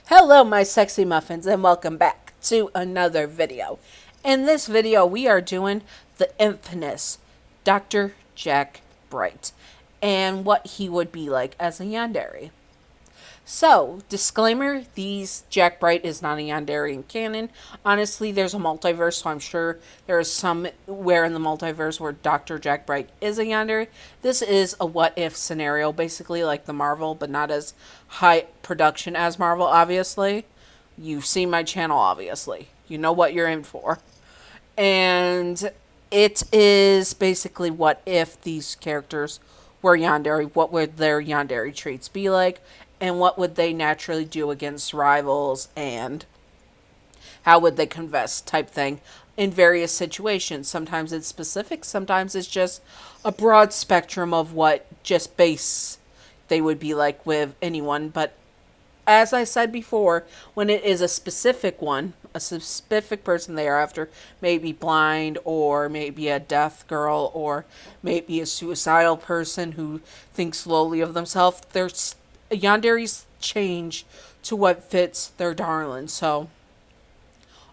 Hello, my sexy muffins, and welcome back to another video. In this video, we are doing the infamous Dr. Jack Bright and what he would be like as a Yandere. So, disclaimer, Jack Bright is not a Yandere in canon. Honestly, there's a multiverse, so I'm sure there is somewhere in the multiverse where Dr. Jack Bright is a Yandere. This is a what-if scenario, basically like the Marvel, but not as high production as Marvel, obviously. You've seen my channel, obviously. You know what you're in for. And it is basically what if these characters were Yandere, what would their Yandere traits be like, and what would they naturally do against rivals, and how would they converse type thing in various situations. Sometimes it's specific, sometimes it's just a broad spectrum of what just base they would be like with anyone. But as I said before, when it is a specific one, a specific person they are after, maybe blind, or maybe a deaf girl, or maybe a suicidal person who thinks lowly of themselves, their Yandere's change to what fits their darling. So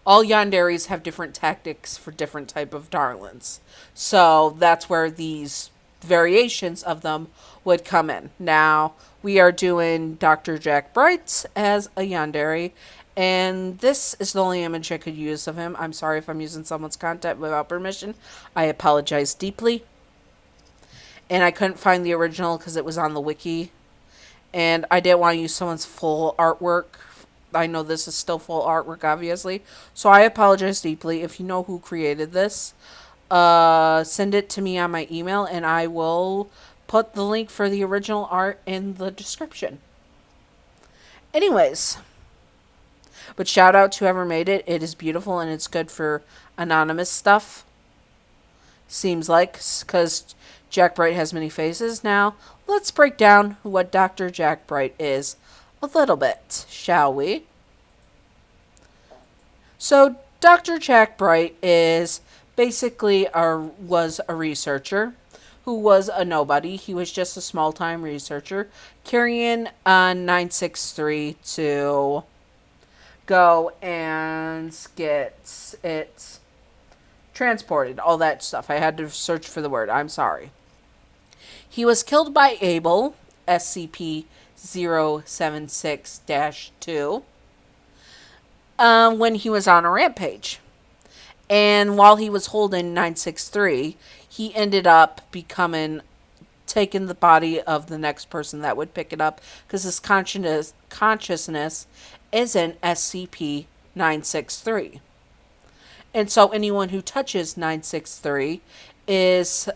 all Yanderes have different tactics for different type of darlings. So that's where these variations of them would come in. Now, we are doing Dr. Jack Bright as a Yandere, and this is the only image I could use of him. I'm sorry if I'm using someone's content without permission. I apologize deeply. And I couldn't find the original because it was on the wiki. And I didn't want to use someone's full artwork. I know this is still full artwork, obviously. So I apologize deeply. If you know who created this, send it to me on my email, and I will put the link for the original art in the description. Anyways, but shout out to whoever made it. It is beautiful, and it's good for anonymous stuff. Seems like, because Jack Bright has many faces. Now, let's break down what Dr. Jack Bright is a little bit, shall we? So, Dr. Jack Bright is basically was a researcher who was a nobody. He was just a small-time researcher carrying on 963 to go and get it transported, all that stuff. I had to search for the word. I'm sorry. He was killed by Abel, SCP 076-2, when he was on a rampage. And while he was holding 963, he ended up taking the body of the next person that would pick it up, because his consciousness is in SCP 963. And so anyone who touches 963 is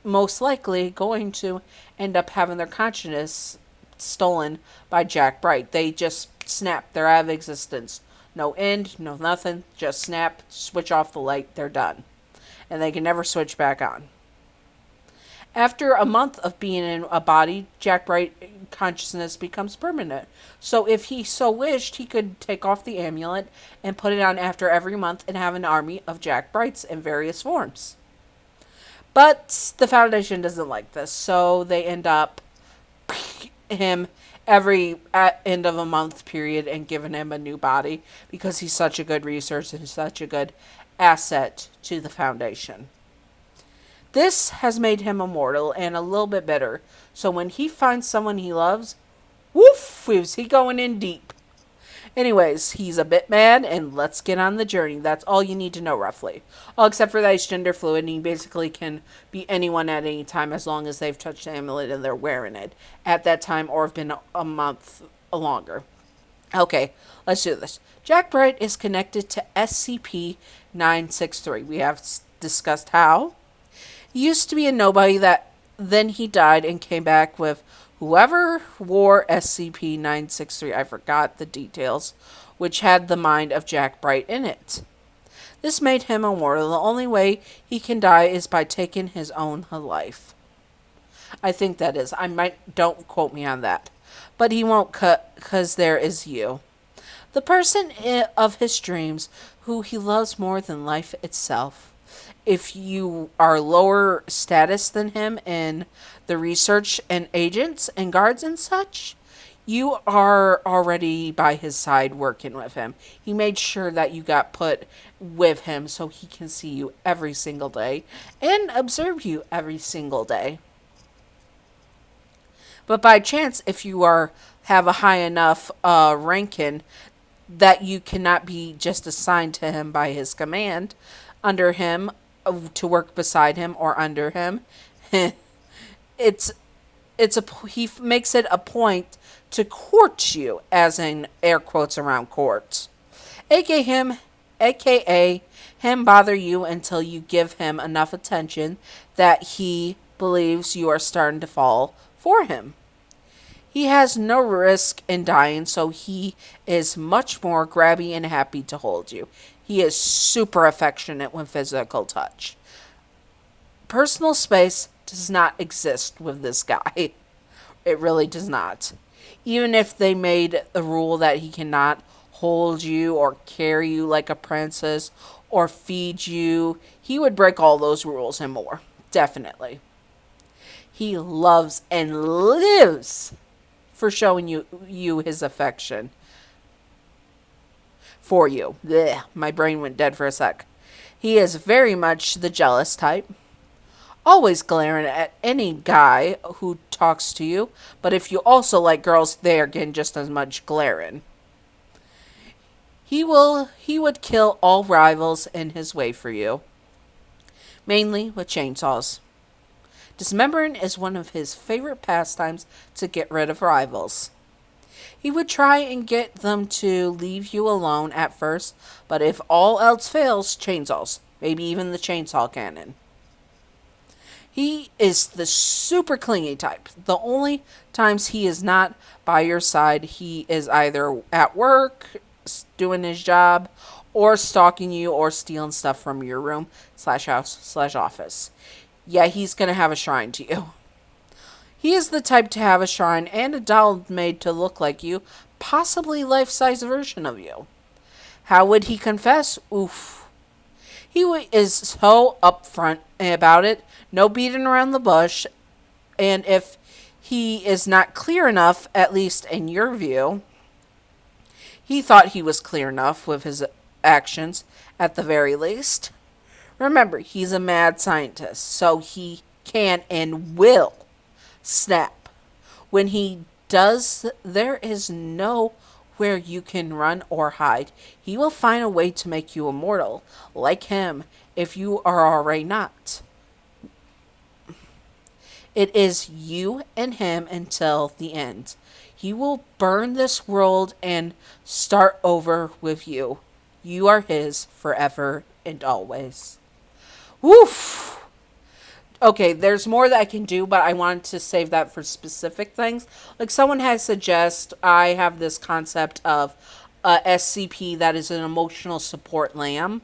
most likely going to end up having their consciousness stolen by Jack Bright. They just snap. They're out of existence. No end, no nothing. Just snap, switch off the light, they're done. And they can never switch back on. After a month of being in a body, Jack Bright consciousness becomes permanent. So if he so wished, he could take off the amulet and put it on after every month and have an army of Jack Brights in various forms. But the Foundation doesn't like this, so they end up him at end of a month period and giving him a new body, because he's such a good researcher and such a good asset to the Foundation. This has made him immortal and a little bit bitter. So when he finds someone he loves, woof, is he going in deep. Anyways, he's a bit mad, and let's get on the journey. That's all you need to know, roughly. All except for that he's gender fluid, and he basically can be anyone at any time as long as they've touched the amulet and they're wearing it at that time, or have been a month longer. Okay, let's do this. Jack Bright is connected to SCP-963. We have discussed how. He used to be a nobody, then he died and came back with whoever wore SCP-963, I forgot the details, which had the mind of Jack Bright in it. This made him immortal. The only way he can die is by taking his own life. I think that is. Don't quote me on that. But he won't because there is you. The person of his dreams who he loves more than life itself. If you are lower status than him in the research and agents and guards and such, You are already by his side working with him. He made sure that you got put with him so he can see you every single day and observe you every single day. But by chance, if you have a high enough ranking that you cannot be just assigned to him by his command, under him, to work beside him or under him, it's he makes it a point to court you, as in air quotes around courts, aka him bother you until you give him enough attention that he believes you are starting to fall for him. He has no risk in dying, so he is much more grabby and happy to hold you. He is super affectionate with physical touch. Personal space does not exist with this guy. It really does not. Even if they made the rule that he cannot hold you or carry you like a princess or feed you, he would break all those rules and more. Definitely. He loves and lives for showing you his affection for you. Blech, my brain went dead for a sec. He is very much the jealous type. Always glaring at any guy who talks to you, but if you also like girls, they are getting just as much glaring. He would kill all rivals in his way for you, mainly with chainsaws. Dismembering is one of his favorite pastimes to get rid of rivals. He would try and get them to leave you alone at first, but if all else fails, chainsaws, maybe even the chainsaw cannon. He is the super clingy type. The only times he is not by your side, he is either at work, doing his job, or stalking you or stealing stuff from your room / house / office. Yeah, he's going to have a shrine to you. He is the type to have a shrine and a doll made to look like you, possibly life-size version of you. How would he confess? Oof. He is so upfront about it, no beating around the bush, and if he is not clear enough, at least in your view, he thought he was clear enough with his actions, at the very least. Remember, he's a mad scientist, so he can and will snap. When he does, there is nowhere you can run or hide. He will find a way to make you immortal, like him, if you are already not. It is you and him until the end. He will burn this world and start over with you. You are his forever and always. Woof! Okay, there's more that I can do, but I wanted to save that for specific things. Like someone has suggested, I have this concept of a SCP that is an emotional support lamb.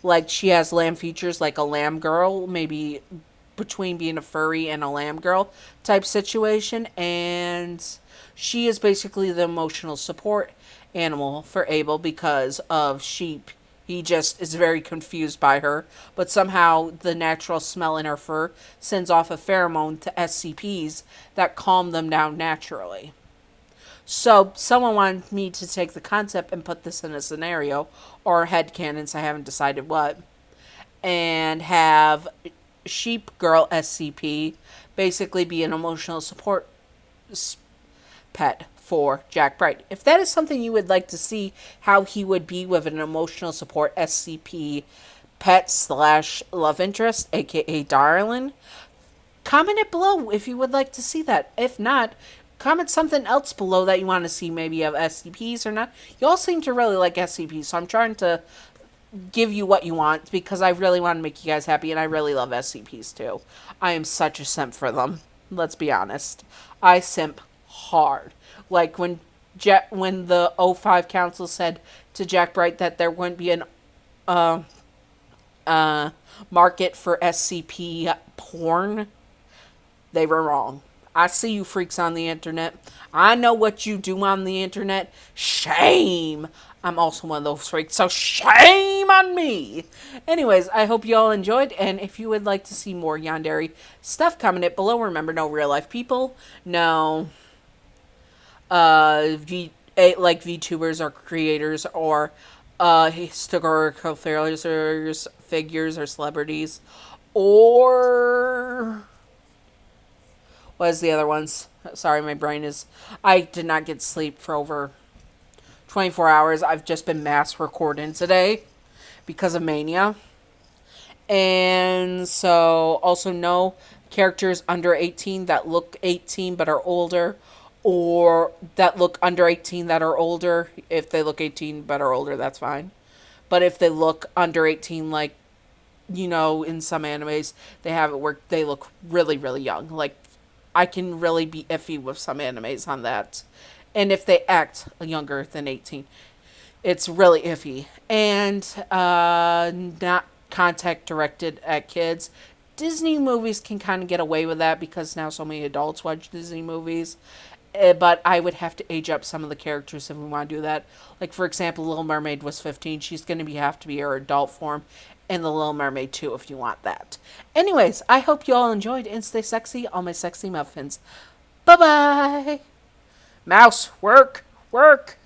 Like she has lamb features like a lamb girl, maybe between being a furry and a lamb girl type situation. And she is basically the emotional support animal for Abel because of sheep. He just is very confused by her, but somehow the natural smell in her fur sends off a pheromone to SCPs that calm them down naturally. So someone wanted me to take the concept and put this in a scenario, or headcanons, I haven't decided what, and have Sheep Girl SCP basically be an emotional support pet for Jack Bright. If that is something you would like to see, how he would be with an emotional support SCP pet / love interest, aka darling, comment it below if you would like to see that. If not, comment something else below that you want to see, maybe of SCPs or not. You all seem to really like SCPs, so I'm trying to give you what you want because I really want to make you guys happy, and I really love SCPs too. I am such a simp for them. Let's be honest. I simp hard. Like when the O5 Council said to Jack Bright that there wouldn't be an market for SCP porn, they were wrong. I see you freaks on the internet. I know what you do on the internet. Shame. I'm also one of those freaks, so shame on me. Anyways, I hope you all enjoyed, and if you would like to see more Yandere stuff, comment it below. Remember, no real life people. No like VTubers or creators or historical figures or celebrities, or what is the other ones? Sorry, my brain is. I did not get sleep for over 24 hours. I've just been mass recording today because of Mania. And so also no characters under 18 that look 18 but are older, or that look under 18 that are older. If they look 18 but are older, that's fine. But if they look under 18, like, in some animes, they have it where they look really, really young. Like, I can really be iffy with some animes on that. And if they act younger than 18, it's really iffy. And not contact directed at kids. Disney movies can kind of get away with that because now so many adults watch Disney movies. But I would have to age up some of the characters if we want to do that. Like, for example, Little Mermaid was 15. She's going to have to be her adult form. And The Little Mermaid 2 if you want that. Anyways, I hope you all enjoyed and stay sexy, all my sexy muffins. Bye-bye. Mouse, work, work.